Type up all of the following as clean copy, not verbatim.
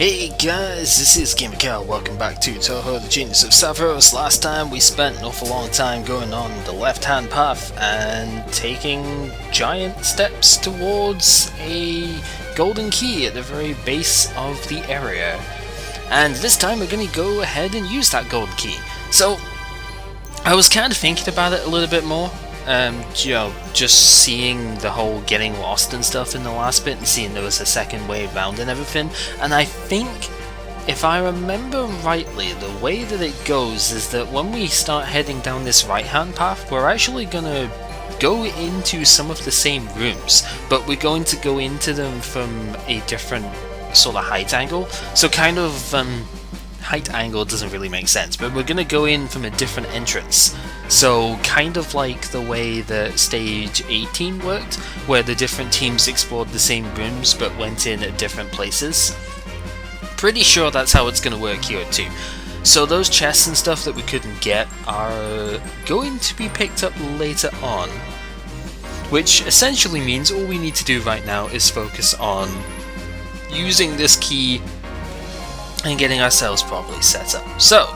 Hey guys, this is GamerCal. Welcome back to Touhou, the Genius of Savros. Last time we spent an awful long time going on the left-hand path and taking giant steps towards a golden key at the very base of the area. And this time we're going to go ahead and use that golden key. So, I was kind of thinking about it a little bit more. Just seeing the whole getting lost and stuff in the last bit and seeing there was a second way round and everything, and I think, if I remember rightly, the way that it goes is that when we start heading down this right hand path, we're actually gonna go into some of the same rooms, but we're going to go into them from a different sort of height angle, so kind of height angle doesn't really make sense, but we're gonna go in from a different entrance. So kind of like the way that stage 18 worked, where the different teams explored the same rooms but went in at different places. Pretty sure that's how it's gonna work here too. So those chests and stuff that we couldn't get are going to be picked up later on, which essentially means all we need to do right now is focus on using this key and getting ourselves properly set up. So,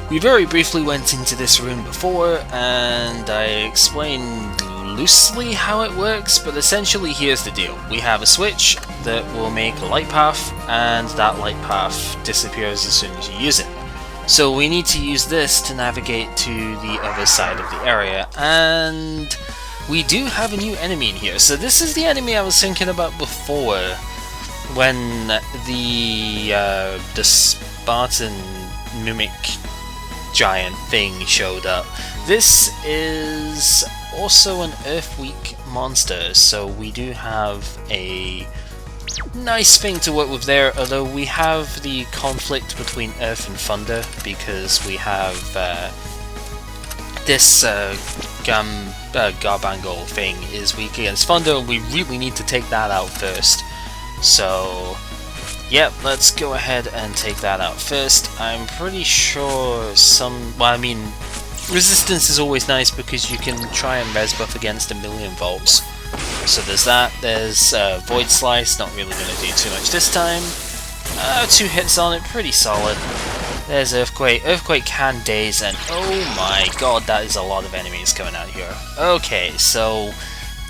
we very briefly went into this room before, and I explained loosely how it works, but essentially here's the deal. We have a switch that will make a light path, and that light path disappears as soon as you use it. So we need to use this to navigate to the other side of the area, and we do have a new enemy in here. So this is the enemy I was thinking about before, when the Spartan mimic giant thing showed up. This is also an Earth Weak monster, so we do have a nice thing to work with there, although we have the conflict between Earth and Thunder, because we have this Garbangle thing is weak against Thunder, and we really need to take that out first. So, yep, let's go ahead and take that out first. I'm pretty sure resistance is always nice because you can try and res buff against 1,000,000 volts. So there's that, there's Void Slice, not really going to do too much this time. 2 hits on it, pretty solid. There's Earthquake. Earthquake can daze, and oh my god, that is a lot of enemies coming out here. Okay, so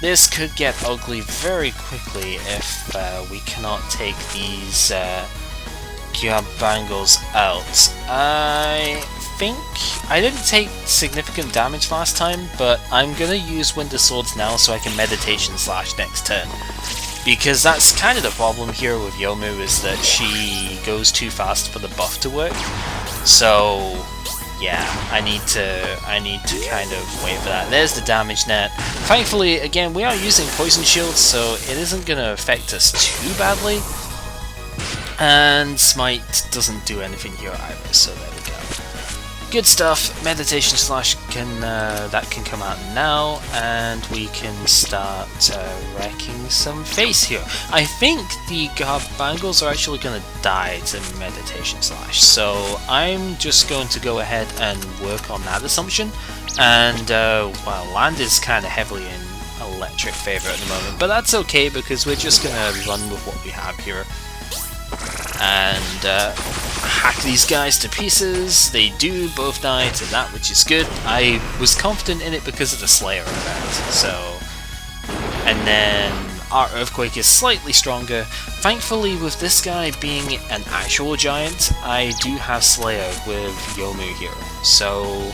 this could get ugly very quickly if we cannot take these Gyabangles out. I think I didn't take significant damage last time, but I'm gonna use Winter Swords now so I can Meditation Slash next turn. Because that's kind of the problem here with Yomu, is that she goes too fast for the buff to work. So yeah, I need to kind of wait for that. There's the damage net. Thankfully, again, we are using poison shields, so it isn't going to affect us too badly. And Smite doesn't do anything here either, so there we go. Good stuff. Meditation Slash can come out now, and we can start wrecking some face here. I think the Garbangles are actually going to die to Meditation Slash, so I'm just going to go ahead and work on that assumption. And well, land is kind of heavily in electric favor at the moment, but that's okay because we're just going to run with what we have here and hack these guys to pieces. They do both die to that, which is good. I was confident in it because of the Slayer effect, so. And then our Earthquake is slightly stronger. Thankfully, with this guy being an actual giant, I do have Slayer with Yomu here, so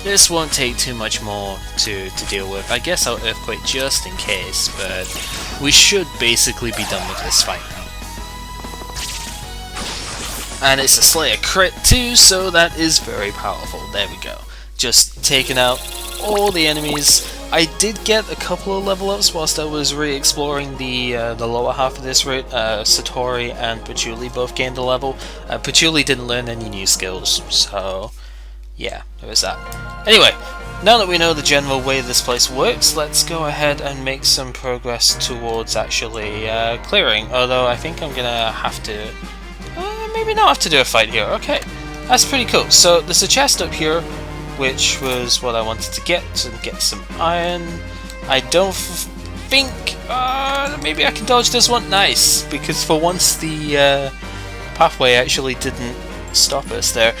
this won't take too much more to deal with. I guess I'll Earthquake just in case, but we should basically be done with this fight now. And it's a Slayer crit too, so that is very powerful. There we go. Just taking out all the enemies. I did get a couple of level ups whilst I was re-exploring the lower half of this route. Satori and Patchouli both gained a level. Patchouli didn't learn any new skills, so yeah, there was that. Anyway, now that we know the general way this place works, let's go ahead and make some progress towards actually clearing. Although I think I'm gonna have to maybe not have to do a fight here. Okay, that's pretty cool. So there's a chest up here, which was what I wanted to get some iron. I don't think maybe I can dodge this one. Nice, because for once the pathway actually didn't stop us there.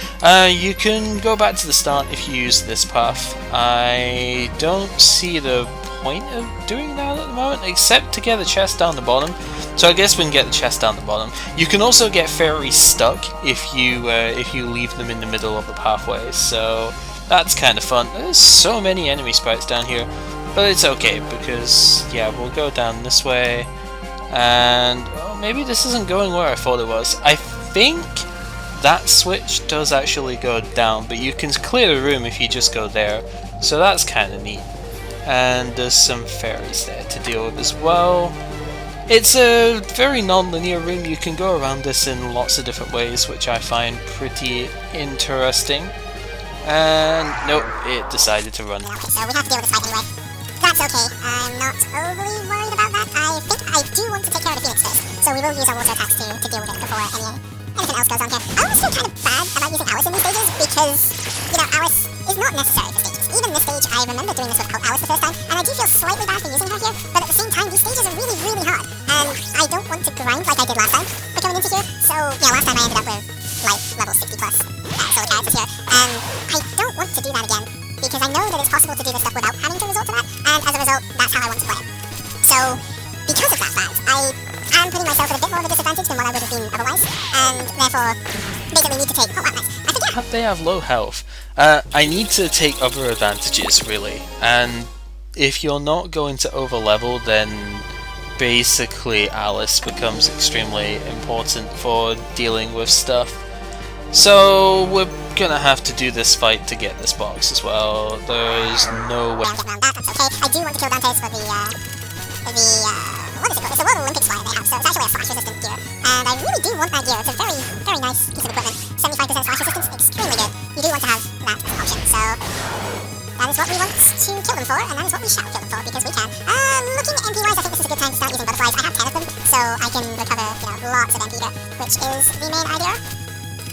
You can go back to the start if you use this path. I don't see the point of doing that at the moment, except to get the chest down the bottom. So I guess we can get the chest down the bottom. You can also get fairies stuck if you leave them in the middle of the pathway, so that's kind of fun. There's so many enemy sprites down here, but it's okay because, yeah, we'll go down this way, and oh, maybe this isn't going where I thought it was. I think that switch does actually go down, but you can clear the room if you just go there, so that's kind of neat. And there's some fairies there to deal with as well. It's a very non-linear room. You can go around this in lots of different ways, which I find pretty interesting. And nope, it decided to run. Okay, so we have to deal with this fight anyway. That's okay, I'm not overly worried about that. I think I do want to take care of the Phoenix first, so we will use our water attacks to deal with it before anything else goes on here. I almost feel kind of bad about using Alice in these stages because, you know, Alice is not necessary for stages. Even this stage, I remember doing this without Alice the first time, and I do feel slightly bad for using her here, but at the same time, these stages are really, really hard, and I don't want to grind like I did last time for coming into here, so, yeah, last time I ended up with, like, level 60 plus solo characters here, and I don't want to do that again, because I know that it's possible to do this stuff without having to resort to that, and as a result, that's how I want to play it. So, because of that fact, I am putting myself at a bit more of a disadvantage than what I would have been otherwise, and therefore, basically need to take... Oh, wow, nice. I forget... They have low health. I need to take other advantages, really, and if you're not going to overlevel, then basically Alice becomes extremely important for dealing with stuff. So we're gonna have to do this fight to get this box as well. There's no way... That's okay. I do want to kill Dante's for what is it called? It's a World Olympics flyer they have, so it's actually a slash resistant gear. And I really do want that gear. It's a very, very nice piece of equipment. 75% slash resistance, extremely good. You do want to have that as an option, so that is what we want to kill them for, and that is what we shall kill them for, because we can. Looking at MP-wise, I think this is a good time to start using butterflies. I have 10 of them, so I can recover, you know, lots of MP here, which is the main idea.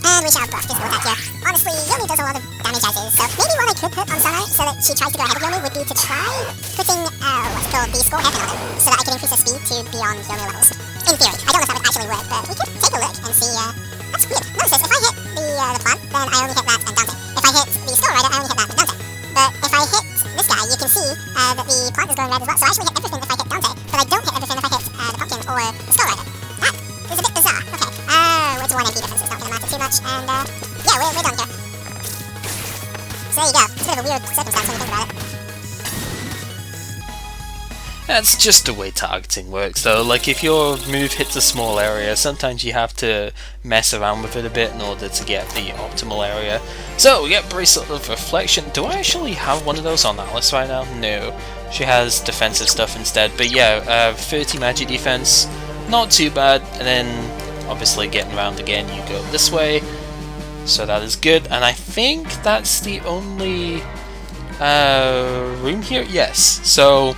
And we shall have buff physical attack here. Honestly, Yomi does a lot of damage as is, so maybe what I could put on Sunlight so that she tries to go ahead of Yomi would be to try putting, what's it called, the skull hairpin on her, so that I can increase her speed to beyond Yomi levels. In theory. I don't know if that would actually work, but we could take a look and see, that's weird. Notice this, if I hit the plant, then I only hit that and Dante. If I hit the Skull Rider, I only hit that and Dante. But if I hit this guy, you can see that the plant is going red as well, so I actually hit everything if I hit Dante, but I don't hit everything if I hit the pumpkin or the Skull Rider. That is a bit bizarre. Okay, it's 1 MP difference, it's not going to matter too much, and yeah, we're done here. So there you go. It's a bit of a weird circumstance when you think about it. That's just the way targeting works though. Like, if your move hits a small area, sometimes you have to mess around with it a bit in order to get the optimal area. So we get Bracelet of Reflection. Do I actually have one of those on Alice right now? No. She has defensive stuff instead. But yeah, 30 magic defense, not too bad. And then obviously getting around again, you go this way. So that is good. And I think that's the only room here? Yes. So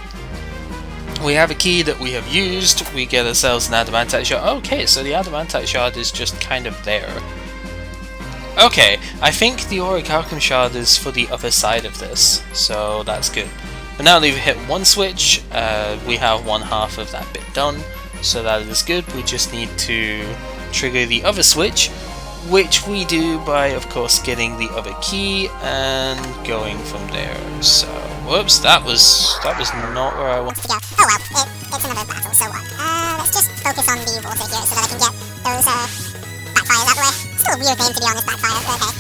we have a key that we have used, we get ourselves an Adamantite Shard. Okay, so the Adamantite Shard is just kind of there. Okay, I think the Auric Arkham Shard is for the other side of this, so that's good. But now that we've hit one switch, we have one half of that bit done, so that is good. We just need to trigger the other switch, which we do by, of course, getting the other key and going from there. So, whoops, that was not where I wanted to go. Oh well, it's another battle, so what? Let's just focus on the water here so that I can get those backfires out of the way. Still a weird name to be honest, backfire, but okay.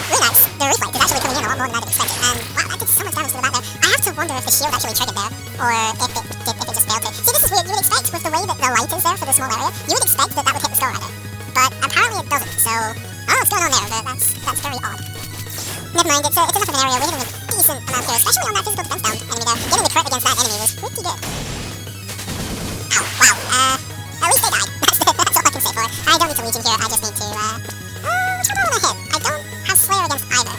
Really nice. The reflect is actually coming in a lot more than I'd expected, and wow, that did so much damage to the back there. I have to wonder if the shield actually triggered there, or if it just failed to. See, this is weird. You would expect, with the way that the light is there for the small area, you would expect that would hit the Skull Rider. But apparently it doesn't, so I don't know what's going on there, but that's very odd. Never mind, it's enough of an area, we're hitting a decent amount here, especially on that physical defense down enemy there. Getting the crit against that enemy was pretty good. Ow, wow, at least they died. That's all I can say for it. I don't need to Legion here, I just need to, which one do I want to hit? I don't have Slayer against either.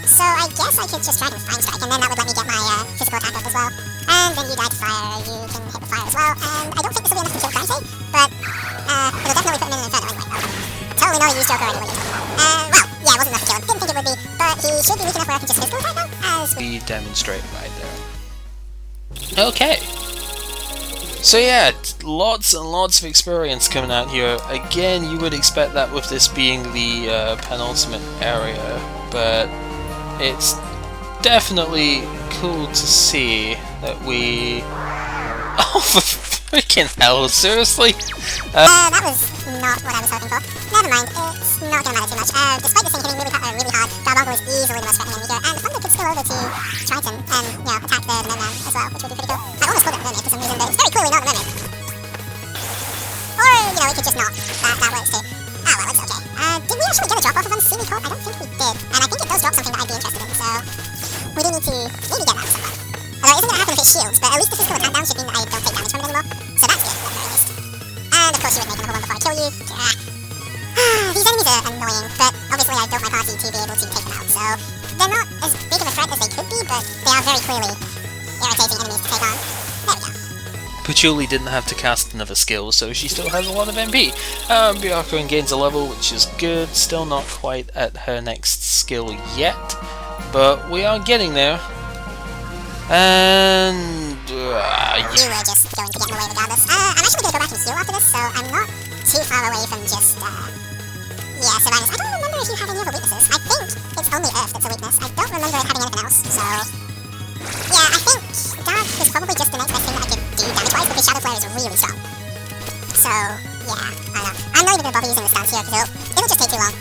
So I guess I could just try to Fine Strike, and then that would let me get my physical attack up as well. And then you die to fire, you can hit the fire as well, and I don't think this will be enough to kill Dante, but it'll definitely put him in an Inferno anyway. Okay. Totally know you use Joker anyway. Well, yeah, it wasn't enough to kill him. Didn't think it would be, but he should be weak enough where I can just physical attack now, as we demonstrate right there. Okay. So yeah, lots and lots of experience coming out here. Again, you would expect that with this being the penultimate area, but it's definitely cool to see that we... Oh, for freaking hell, seriously? That was not what I was hoping for. Never mind, it's not gonna matter too much. Despite this thing hitting really hard, Garbango is easily the most threatening enemy here, and Thunder could spill over to Triton and, you know, attack the merman as well, which would be pretty cool. I almost called it a mermaid for some reason, but it's very clearly not a mermaid. Or, you know, it could just not. That works too. Oh well, it's okay. Did we actually get a drop off of on Seaweed Corp? I don't think we did, and I think it does drop something that I'd be interested in, so we do need to maybe get that or something. Although it isn't gonna happen if it shields, but at least the physical attack down should mean that I don't take damage from it anymore, so that's good at the very least. And of course you would make another one before I kill you. These enemies are annoying, but obviously I built my party to be able to take them out, so they're not as big of a threat as they could be, but they are very clearly irritating enemies to take on. There we go. Patchouli didn't have to cast another skill, so she still has a lot of MP. Byakuren gains a level, which is good. Still not quite at her next skill yet, but we are getting there. And... you were just going to get in the way regardless. I'm actually going to go back and heal after this, so I'm not too far away from just, yeah, survivors. I don't remember if you have any other weaknesses. I think it's only Earth that's a weakness. I don't remember it having anything else, so... Yeah, I think Dark is probably just the next best thing that I could do damage-wise, because Shadow Flare is really strong. So, yeah, I don't know. I'm not even going to bother using the stance here, because it'll just take too long.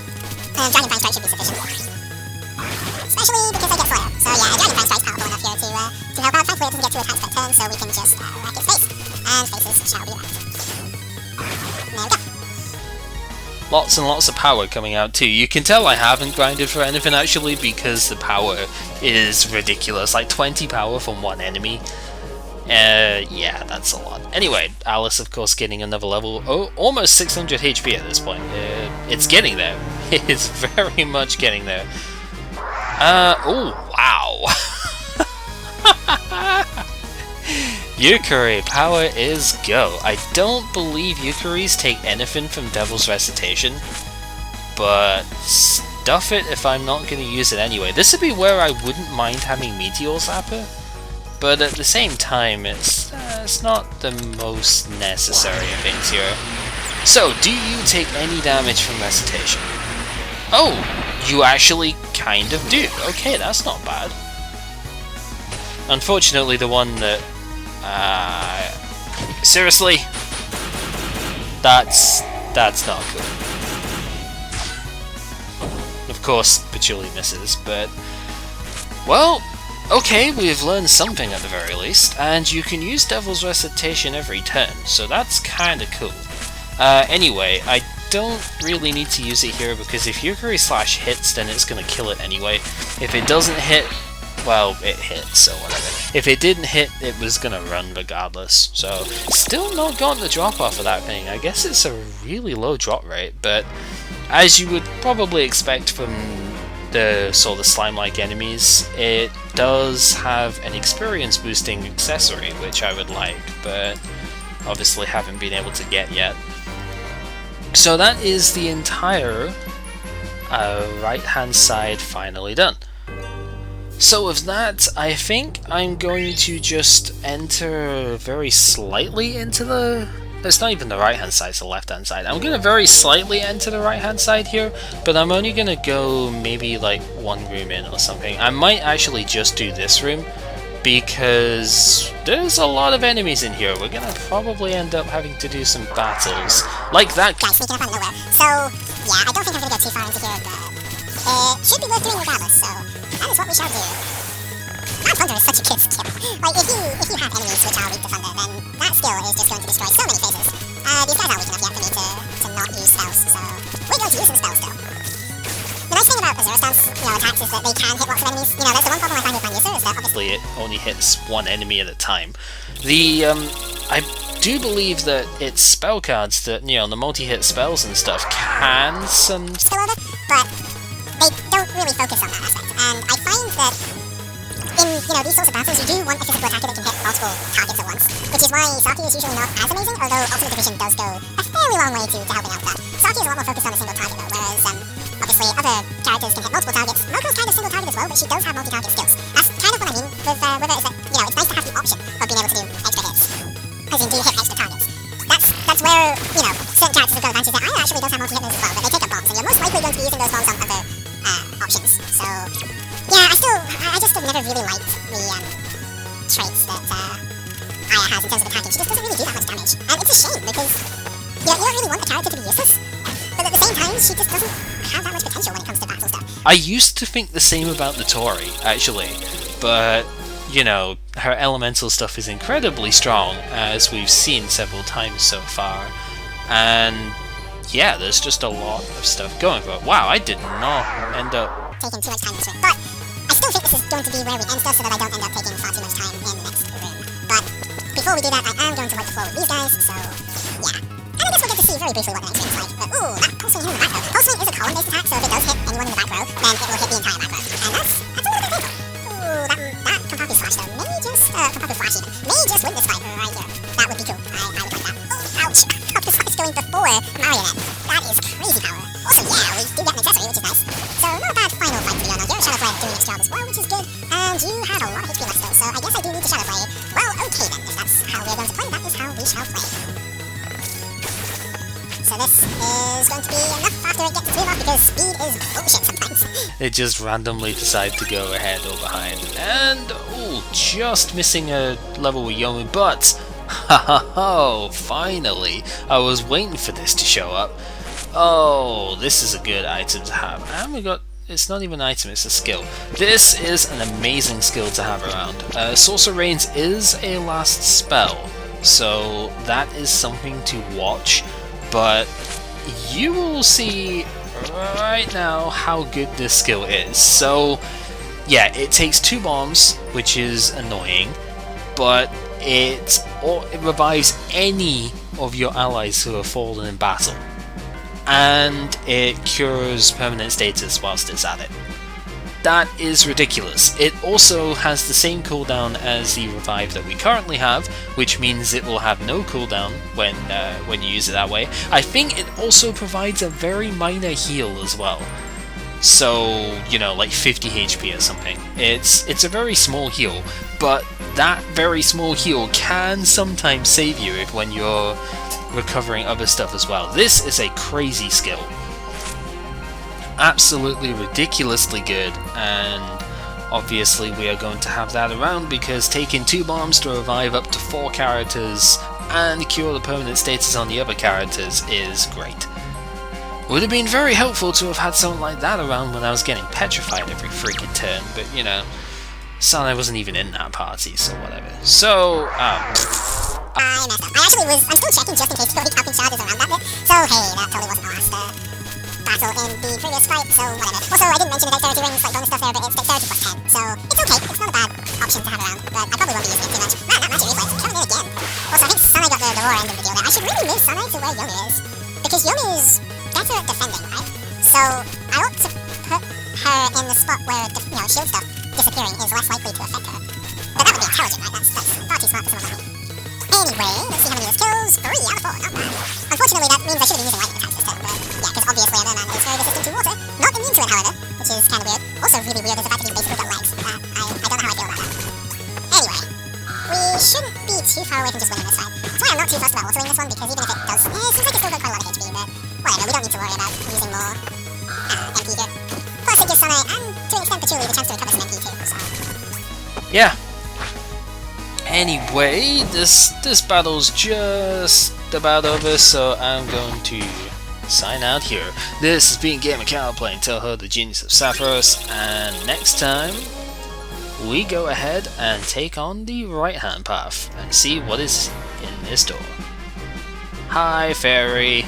Dragon Fang Strike should be sufficient. Especially because I get Flare. So yeah, Dragon Fang Strike's powerful enough here to help out. Thankfully it doesn't get 2 attacks per turn, so we can just rack its face. And faces shall be racked. There we go. Lots and lots of power coming out too. You can tell I haven't grinded for anything actually, because the power is ridiculous. Like 20 power from one enemy. Yeah, that's a lot. Anyway, Alice of course getting another level. Oh, almost 600 HP at this point. It's getting there. It's very much getting there. Oh, wow. Yukari, power is go. I don't believe Yukaris take anything from Devil's Recitation, but stuff it if I'm not going to use it anyway. This would be where I wouldn't mind having Meteor Zapper, but at the same time, it's not the most necessary of things here. So, do you take any damage from Recitation? Oh, you actually kind of do. Okay, that's not bad. Unfortunately, the one that... seriously? That's not good. Of course, Patchouli misses, but... Well, okay, we've learned something at the very least, and you can use Devil's Recitation every turn, so that's kinda cool. Anyway, I don't really need to use it here, because if Yukari slash hits, then it's gonna kill it anyway. If it doesn't hit, well, it hit, so whatever. If it didn't hit, it was gonna run regardless. So, still not gotten the drop off of that thing. I guess it's a really low drop rate, but as you would probably expect from the sort of slime-like enemies, it does have an experience boosting accessory, which I would like, but obviously haven't been able to get yet. So that is the entire right-hand side finally done. So with that, I think I'm going to just enter very slightly into the... It's not even the right-hand side, it's the left-hand side. I'm going to very slightly enter the right-hand side here, but I'm only going to go maybe like one room in or something. I might actually just do this room, because there's a lot of enemies in here. We're going to probably end up having to do some battles. Like that guy sneaking up out of nowhere. So, yeah, I don't think I'm going to go too far into here, but it should be worth doing regardless, so that is what we shall do. Mad Thunder is such a good skill. Like, if you have enemies which are weak to Thunder, then that skill is just going to destroy so many phases. These guys aren't weak enough yet for me to not use spells, so we're going to use some spells still. The nice thing about Azure Stance, attacks is that they can hit lots of enemies. That's the one problem I find with my user, is that obviously it only hits one enemy at a time. I do believe that its spell cards that, the multi-hit spells and stuff can some spill over, but they don't really focus on that aspect. And I find that in, these sorts of battles, you do want a physical attacker that can hit multiple targets at once, which is why Saki is usually not as amazing, although Ultimate Division does go a fairly long way to helping out with that. Saki is a lot more focused on a single target though, whereas obviously other characters can hit multiple targets. Moko's kind of single target as well, but she does have multi-target skills. That's kind of what I mean with it, is that, it's nice to have the option of being able to do extra hits. As in, do you hit actually does have multi-hit moves as well, but they take up bombs, and you're most likely going to be using those bombs on other options. So, yeah, I just have never really liked the traits that Aya has in terms of attacking. She just doesn't really do that much damage, and it's a shame because you don't really want the character to be useless, but at the same time, she just doesn't have that much potential when it comes to battle stuff. I used to think the same about the Tori, actually, but, you know, her elemental stuff is incredibly strong, as we've seen several times so far, and yeah, there's just a lot of stuff going for it. Wow, I did not end up taking too much time in this room, but I still think this is going to be where we end stuff so that I don't end up taking far too much time in the next room. But before we do that, I am going to wipe the floor with these guys, so yeah. And I guess we'll get to see very briefly what the next room is like. But ooh, that pulse swing in the back row. Pulse swing is a column-based attack, so if it does hit anyone in the back row, then it will hit the entire back row. And that's a little bit painful. Ooh, that Kompaku slash though may just, Kompaku flash even, may just win this fight right here. That would be cool. I would like that. Oh, ouch! Kompaku slash going before Marionette. That is crazy power. Also, yeah, we do get an accessory, which is nice. So, not a bad final fight for you now. Your Shadow Flare doing its job as well, which is good. And you have a lot of HP left still, so I guess I do need to Shadow Flare. Well, okay then, if that's how we're going to play, that is how we shall play. So this is going to be enough after it gets its move off, because speed is bullshit sometimes. It just randomly decided to go ahead or behind. And, oh, just missing a level with Yomi, but, ha ha ha, finally, I was waiting for this to show up. Oh, this is a good item to have. And we got, it's not even an item, it's a skill. This is an amazing skill to have around. Sorcerer Reigns is a last spell, so that is something to watch, but you will see right now how good this skill is. So yeah, it takes 2 bombs, which is annoying, but it revives any of your allies who have fallen in battle, and it cures permanent status whilst it's at it. That is ridiculous. It also has the same cooldown as the revive that we currently have, which means it will have no cooldown when you use it that way. I think it also provides a very minor heal as well. So, you know, like 50 HP or something. It's a very small heal, but that very small heal can sometimes save you when you're recovering other stuff as well. This is a crazy skill. Absolutely ridiculously good, and obviously we are going to have that around because taking 2 bombs to revive up to 4 characters and cure the permanent status on the other characters is great. Would have been very helpful to have had something like that around when I was getting petrified every freaking turn, but you know, Sanai wasn't even in that party, so whatever. So, I messed up. I'm still checking just in case Cody Captain Shard is around that bit, so hey, that totally wasn't the last battle in the previous fight, so whatever. Also, I didn't mention the dexterity rings, like bonus stuff there, but it's dexterity plus 10, so it's okay, it's not a bad option to have around, but I probably won't be using it too much. Man, that magic reflex, killing it again. Also, I think Sanai got the raw end of the deal there. I should really move Sanai to where Yomi is, because Yomi is better at defending, right? So, I ought to put her in the spot where, shield stuff disappearing is less likely to affect her. But that would be intelligent, right? That's far too smart for someone like me. Anyway, let's see how many of those kills. 3 out of 4, not bad. Unfortunately, that means I should have been using lightning attacks this turn, but yeah, because obviously our man is very resistant to water. Not immune to it, however, which is kind of weird. Also really weird is the fact that he's basically got legs. I don't know how I feel about that. Anyway, we shouldn't be too far away from just winning this fight. That's why I'm not too fussed about altering this one, because even if it does, it seems like it's still got quite a lot of HP, but whatever, we don't need to worry about using more MP here. Plus it gives Sanai, and to an extent Patchouli, the chance to recover some MP too, so... yeah. Anyway, this battle's just about over, so I'm going to sign out here. This has been Gamer Cow playing Touhou, the Genius of Sapphirus, and next time we go ahead and take on the right-hand path and see what is in this door. Hi, fairy.